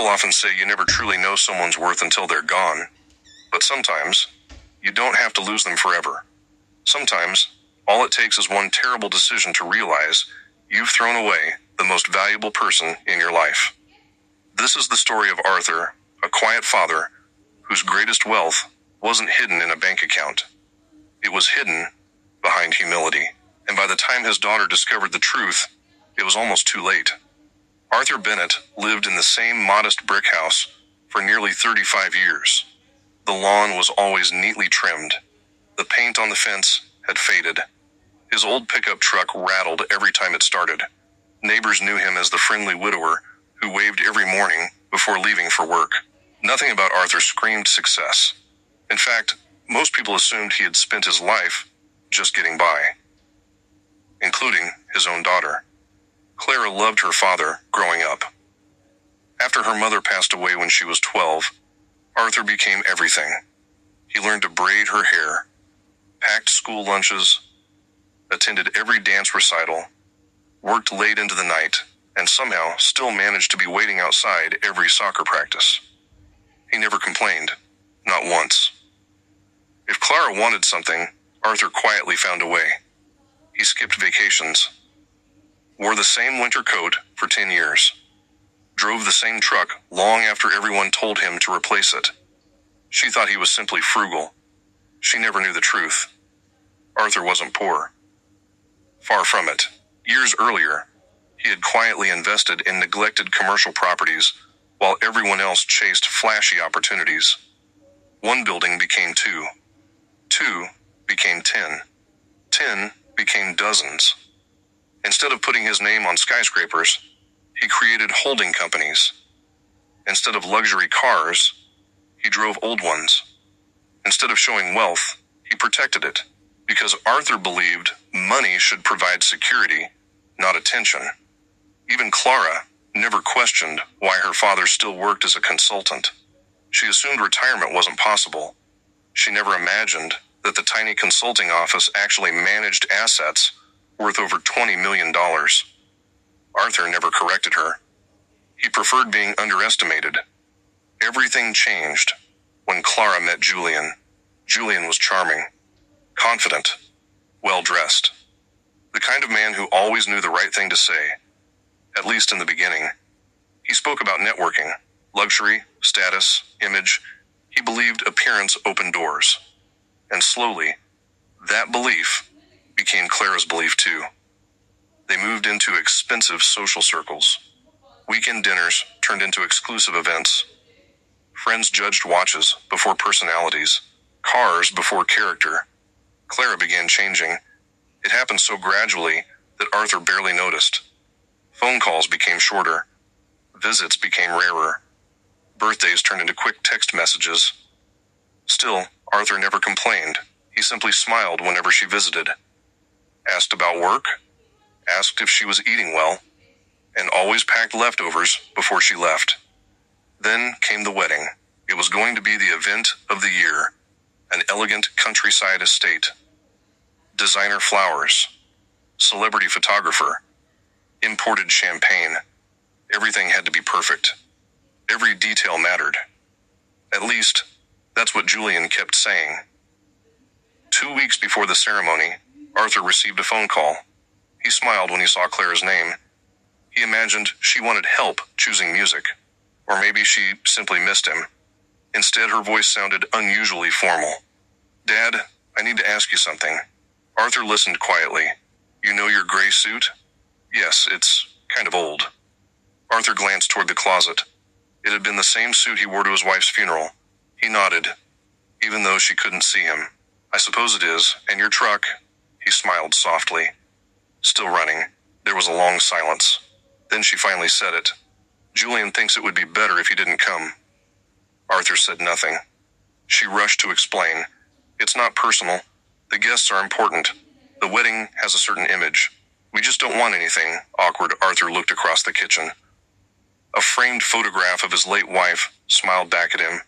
People often say you never truly know someone's worth until they're gone. But sometimes, you don't have to lose them forever. Sometimes, all it takes is one terrible decision to realize you've thrown away the most valuable person in your life. This is the story of Arthur, a quiet father whose greatest wealth wasn't hidden in a bank account. It was hidden behind humility. And by the time his daughter discovered the truth, it was almost too late. Arthur Bennett lived in the same modest brick house for nearly 35 years. The lawn was always neatly trimmed. The paint on the fence had faded. His old pickup truck rattled every time it started. Neighbors knew him as the friendly widower who waved every morning before leaving for work. Nothing about Arthur screamed success. In fact, most people assumed he had spent his life just getting by, including his own daughter. Clara loved her father growing up. After her mother passed away when she was 12, Arthur became everything. He learned to braid her hair, packed school lunches, attended every dance recital, worked late into the night, and somehow still managed to be waiting outside every soccer practice. He never complained, not once. If Clara wanted something, Arthur quietly found a way. He skipped vacations, wore the same winter coat for 10 years, drove the same truck long after everyone told him to replace it. She thought he was simply frugal. She never knew the truth. Arthur wasn't poor. Far from it. Years earlier, he had quietly invested in neglected commercial properties while everyone else chased flashy opportunities. One building became 2. 2 became 10. 10 became dozens. Instead of putting his name on skyscrapers, he created holding companies. Instead of luxury cars, he drove old ones. Instead of showing wealth, he protected it, because Arthur believed money should provide security, not attention. Even Clara never questioned why her father still worked as a consultant. She assumed retirement wasn't possible. She never imagined that the tiny consulting office actually managed assets worth over $20 million. Arthur never corrected her. He preferred being underestimated. Everything changed when Clara met Julian. Julian was charming, confident, well-dressed. The kind of man who always knew the right thing to say, at least in the beginning. He spoke about networking, luxury, status, image. He believed appearance opened doors. And slowly, that belief became Clara's belief too. They moved into expensive social circles. Weekend dinners turned into exclusive events. Friends judged watches before personalities, cars before character. Clara began changing. It happened so gradually that Arthur barely noticed. Phone calls became shorter. Visits became rarer. Birthdays turned into quick text messages. Still, Arthur never complained. He simply smiled whenever she visited. Asked about work, asked if she was eating well, and always packed leftovers before she left. Then came the wedding. It was going to be the event of the year. An elegant countryside estate. Designer flowers. Celebrity photographer. Imported champagne. Everything had to be perfect. Every detail mattered. At least, that's what Julian kept saying. 2 weeks before the ceremony, Arthur received a phone call. He smiled when he saw Clara's name. He imagined she wanted help choosing music, or maybe she simply missed him. Instead, her voice sounded unusually formal. "Dad, I need to ask you something." Arthur listened quietly. "You know your gray suit?" "Yes, it's kind of old." Arthur glanced toward the closet. It had been the same suit he wore to his wife's funeral. He nodded, even though she couldn't see him. "I suppose it is. And your truck?" He smiled softly. Still running. There was a long silence. Then she finally said it. "Julian thinks it would be better if you didn't come." Arthur said nothing. She rushed to explain. "It's not personal. The guests are important. The wedding has a certain image. We just don't want anything awkward." Arthur looked across the kitchen. A framed photograph of his late wife smiled back at him.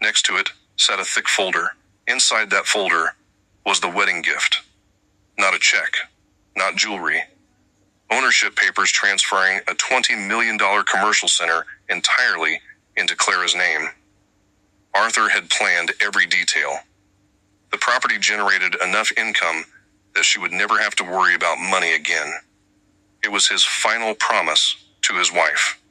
Next to it sat a thick folder. Inside that folder was the wedding gift. Not a check, not jewelry, Ownership papers transferring a $20 million commercial center entirely into Clara's name. Arthur had planned every detail. The property generated enough income that she would never have to worry about money again. It was his final promise to his wife.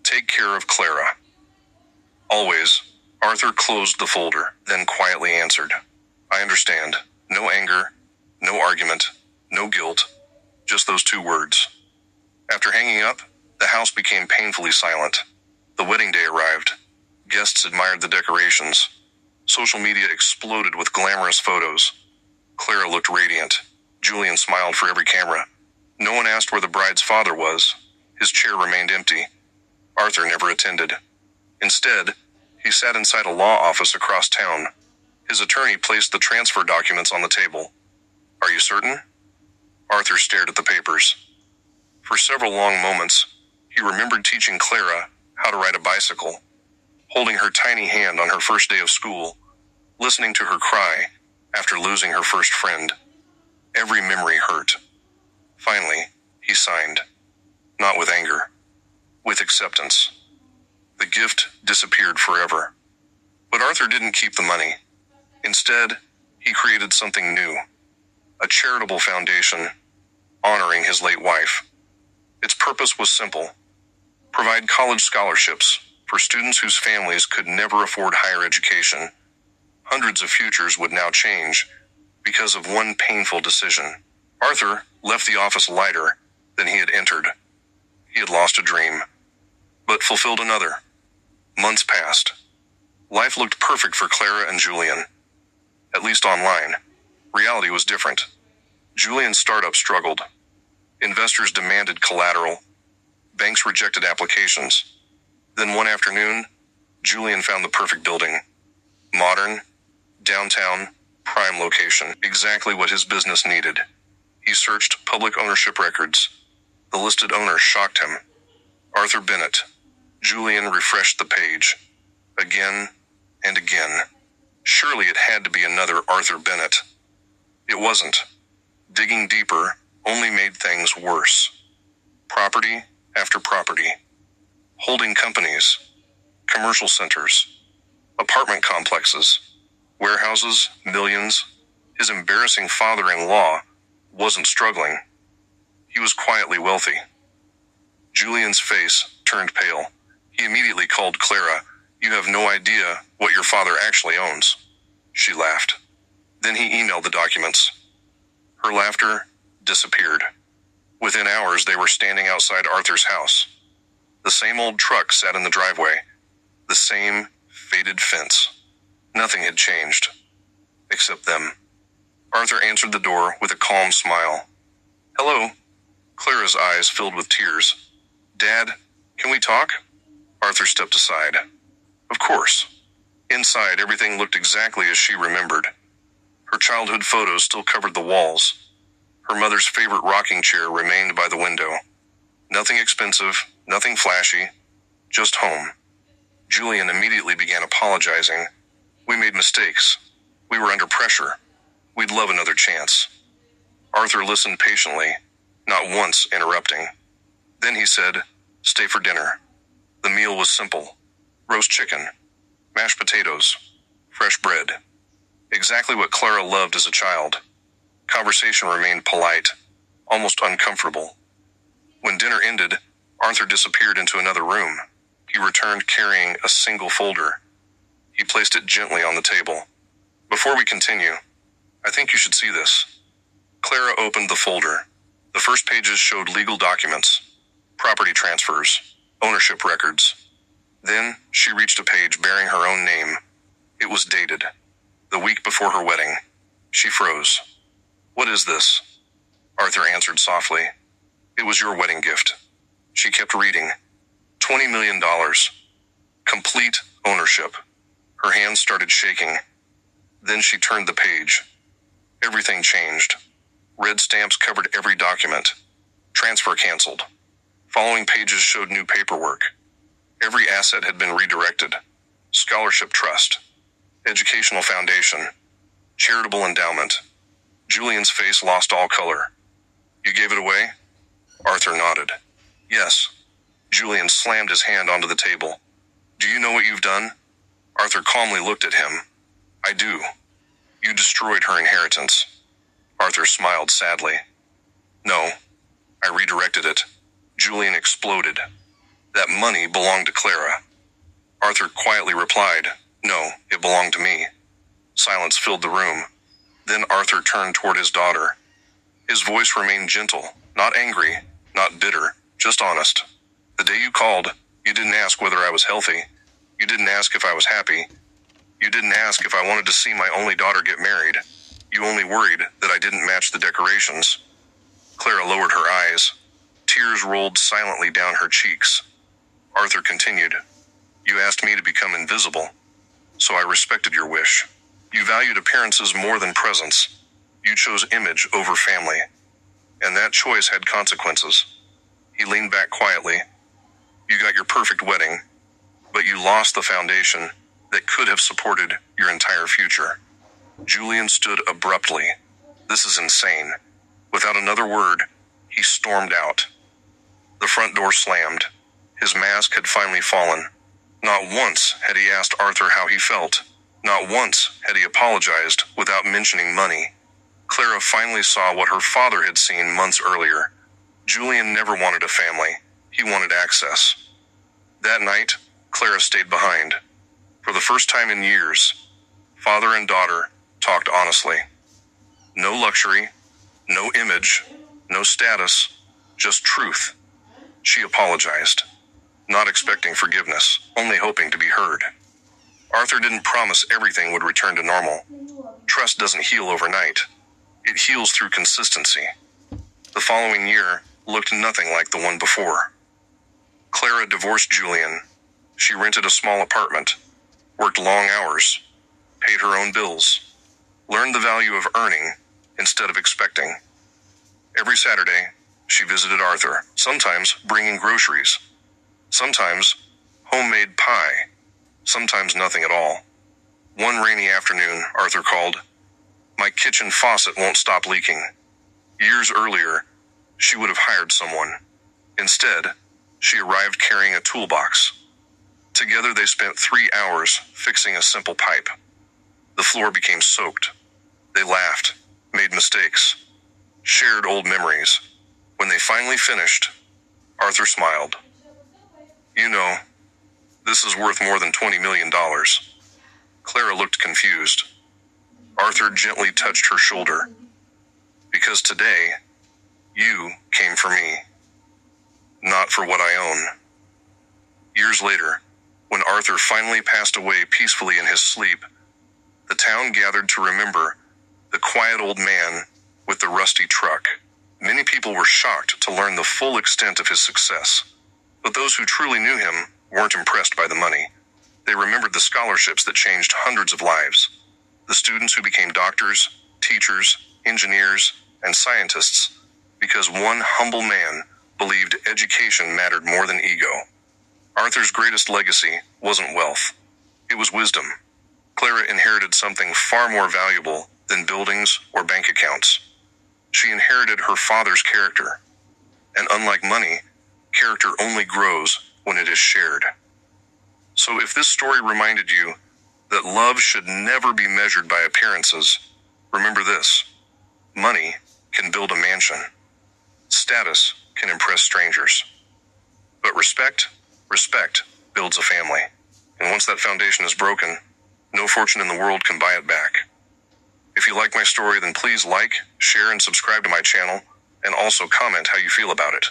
Take care of Clara. Always, Arthur closed the folder, then quietly answered, I understand. No anger, no argument, no guilt, just those 2 words. After hanging up, the house became painfully silent. The wedding day arrived. Guests admired the decorations. Social media exploded with glamorous photos. Clara looked radiant. Julian smiled for every camera. No one asked where the bride's father was. His chair remained empty. Arthur never attended. Instead, he sat inside a law office across town. His attorney placed the transfer documents on the table. Are you certain? Arthur stared at the papers. For several long moments, he remembered teaching Clara how to ride a bicycle, holding her tiny hand on her first day of school, listening to her cry after losing her first friend. Every memory hurt. Finally, he signed. Not with anger, with acceptance. The gift disappeared forever. But Arthur didn't keep the money. Instead, he created something new. A charitable foundation, honoring his late wife. Its purpose was simple. Provide college scholarships for students whose families could never afford higher education. Hundreds of futures would now change because of one painful decision. Arthur left the office lighter than he had entered. He had lost a dream, but fulfilled another. Months passed. Life looked perfect for Clara and Julian. At least online. Reality was different. Julian's startup struggled. Investors demanded collateral. Banks rejected applications. Then one afternoon, Julian found the perfect building. Modern, downtown, prime location. Exactly what his business needed. He searched public ownership records. The listed owner shocked him. Arthur Bennett. Julian refreshed the page. Again and again. Surely it had to be another Arthur Bennett. It wasn't. Digging deeper only made things worse. Property after property. Holding companies. Commercial centers. Apartment complexes. Warehouses, millions. His embarrassing father-in-law wasn't struggling. He was quietly wealthy. Julian's face turned pale. He immediately called Clara. You have no idea what your father actually owns. She laughed. Then he emailed the documents. Her laughter disappeared. Within hours, they were standing outside Arthur's house. The same old truck sat in the driveway. The same faded fence. Nothing had changed. Except them. Arthur answered the door with a calm smile. Hello. Clara's eyes filled with tears. Dad, can we talk? Arthur stepped aside. Of course. Inside, everything looked exactly as she remembered. Her childhood photos still covered the walls. Her mother's favorite rocking chair remained by the window. Nothing expensive, nothing flashy, just home. Julian immediately began apologizing. We made mistakes. We were under pressure. We'd love another chance. Arthur listened patiently, not once interrupting. Then he said, stay for dinner. The meal was simple. Roast chicken, mashed potatoes, fresh bread. Exactly what Clara loved as a child. Conversation remained polite, almost uncomfortable. When dinner ended, Arthur disappeared into another room. He returned carrying a single folder. He placed it gently on the table. Before we continue, I think you should see this. Clara opened the folder. The first pages showed legal documents, property transfers, ownership records. Then she reached a page bearing her own name. It was dated. The week before her wedding. She froze. What is this? Arthur answered softly. It was your wedding gift. She kept reading. $20 million. Complete ownership. Her hands started shaking. Then she turned the page. Everything changed. Red stamps covered every document. Transfer canceled. Following pages showed new paperwork. Every asset had been redirected. Scholarship trust. Educational foundation. Charitable endowment. Julian's face lost all color. You gave it away? Arthur nodded. Yes. Julian slammed his hand onto the table. Do you know what you've done? Arthur calmly looked at him. I do. You destroyed her inheritance. Arthur smiled sadly. No, I redirected it. Julian exploded. That money belonged to Clara. Arthur quietly replied, No, it belonged to me. Silence filled the room. Then Arthur turned toward his daughter. His voice remained gentle, not angry, not bitter, just honest. The day you called, you didn't ask whether I was healthy. You didn't ask if I was happy. You didn't ask if I wanted to see my only daughter get married. You only worried that I didn't match the decorations. Clara lowered her eyes. Tears rolled silently down her cheeks. Arthur continued, You asked me to become invisible, so I respected your wish. You valued appearances more than presence. You chose image over family. And that choice had consequences. He leaned back quietly. You got your perfect wedding, but you lost the foundation that could have supported your entire future. Julian stood abruptly. This is insane. Without another word, he stormed out. The front door slammed. His mask had finally fallen. Not once had he asked Arthur how he felt. Not once had he apologized without mentioning money. Clara finally saw what her father had seen months earlier. Julian never wanted a family. He wanted access. That night, Clara stayed behind. For the first time in years, father and daughter talked honestly. No luxury, no image, no status, just truth. She apologized, not expecting forgiveness, only hoping to be heard. Arthur didn't promise everything would return to normal. Trust doesn't heal overnight. It heals through consistency. The following year looked nothing like the one before. Clara divorced Julian. She rented a small apartment, worked long hours, paid her own bills, learned the value of earning instead of expecting. Every Saturday, she visited Arthur, sometimes bringing groceries, sometimes homemade pie, sometimes nothing at all. One rainy afternoon, Arthur called. My kitchen faucet won't stop leaking. Years earlier, she would have hired someone. Instead, she arrived carrying a toolbox. Together they spent 3 hours fixing a simple pipe. The floor became soaked. They laughed, made mistakes, shared old memories. When they finally finished, Arthur smiled. You know, this is worth more than $20 million. Clara looked confused. Arthur gently touched her shoulder. Because today, you came for me, not for what I own. Years later, when Arthur finally passed away peacefully in his sleep, the town gathered to remember the quiet old man with the rusty truck. Many people were shocked to learn the full extent of his success, but those who truly knew him weren't impressed by the money. They remembered the scholarships that changed hundreds of lives, the students who became doctors, teachers, engineers, and scientists, because one humble man believed education mattered more than ego. Arthur's greatest legacy wasn't wealth. It was wisdom. Clara inherited something far more valuable than buildings or bank accounts. She inherited her father's character. And unlike money, character only grows when it is shared. So if this story reminded you that love should never be measured by appearances, remember this. Money can build a mansion. Status can impress strangers. But respect builds a family. And once that foundation is broken, no fortune in the world can buy it back. If you like my story, then please like, share, and subscribe to my channel, and also comment how you feel about it.